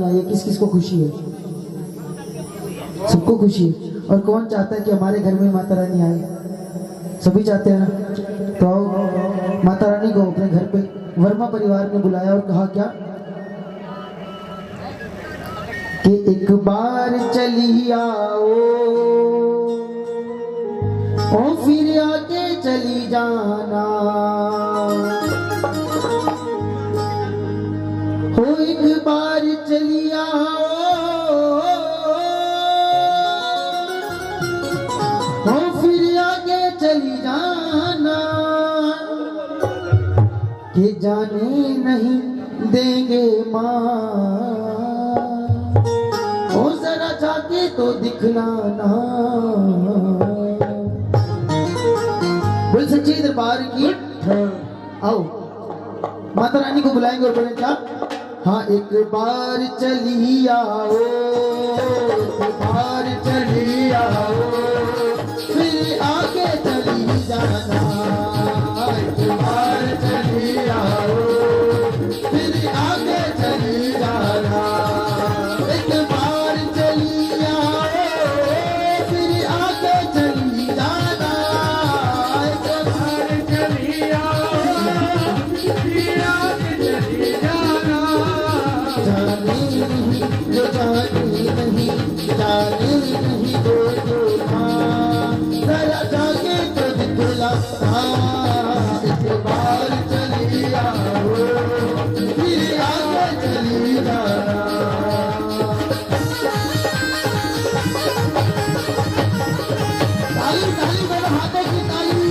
रानी आई है, किस किस को खुशी है? सबको खुशी है। और कौन चाहता है कि हमारे घर में माता रानी आए? सभी चाहते हैं ना। तो आओ, माता रानी को अपने घर पे वर्मा परिवार ने बुलाया और कहा क्या कि एक बार चली आओ और फिर आके चली जाना, हो एक बार चली आओ और फिर आगे चली जाना, कि जाने नहीं देंगे माँ, ओ जरा जाके तो दिखलाना। बोल सच्ची दरबार की। आओ, माता रानी को बुलाएंगे और बोले क्या? हाँ, एक बार चली आओ, एक बार चली आओ, फिर आगे चली जाना, एक बार चली आओ, फिर आगे चली जाना, एक बार चली आओ, फिर आगे चली जाना, एक बार चली आओ, फिर आगे चली जाना, जाने नहीं जो जाने नहीं, जाने नहीं दो माँ, जरा जाके तो दिखला। एक बार चली आओ, फिर आगे चली जाना। ताली ताली मेरे हाथों की ताली।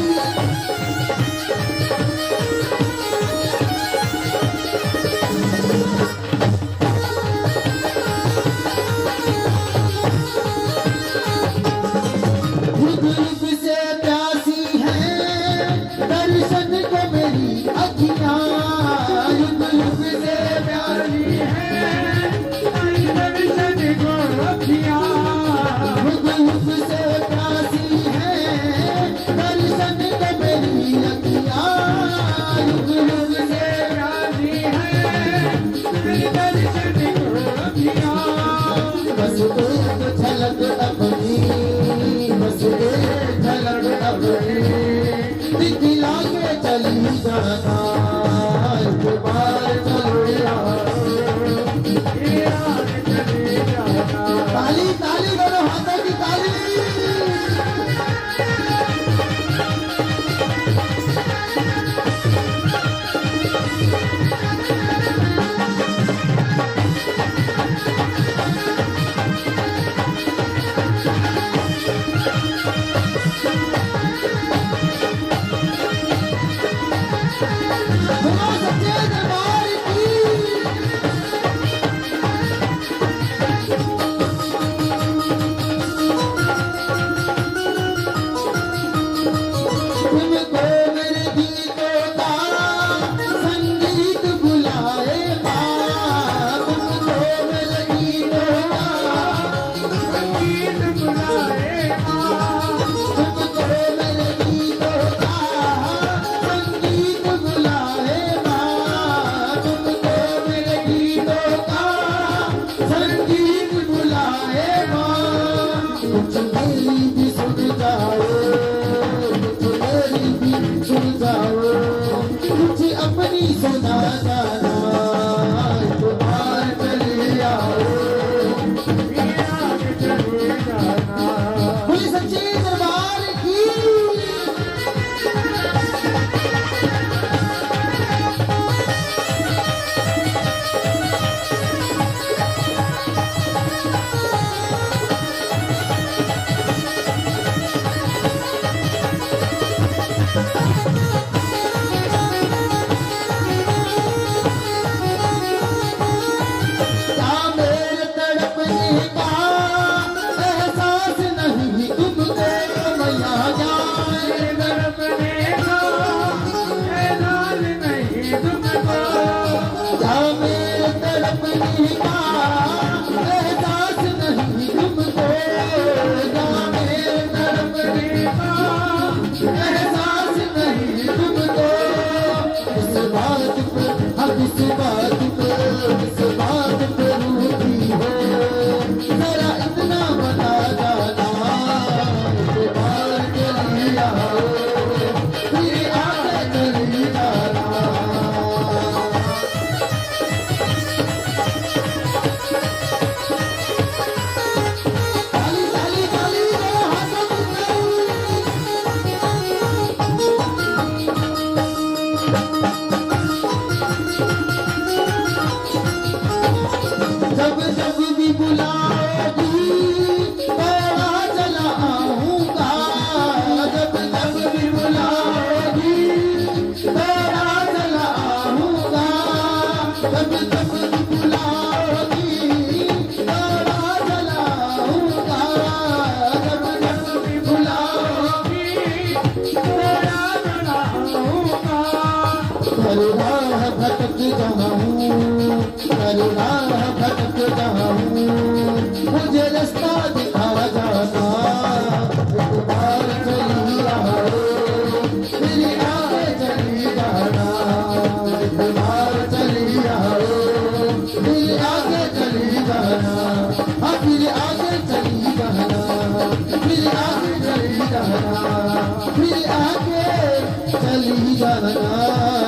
चली जाना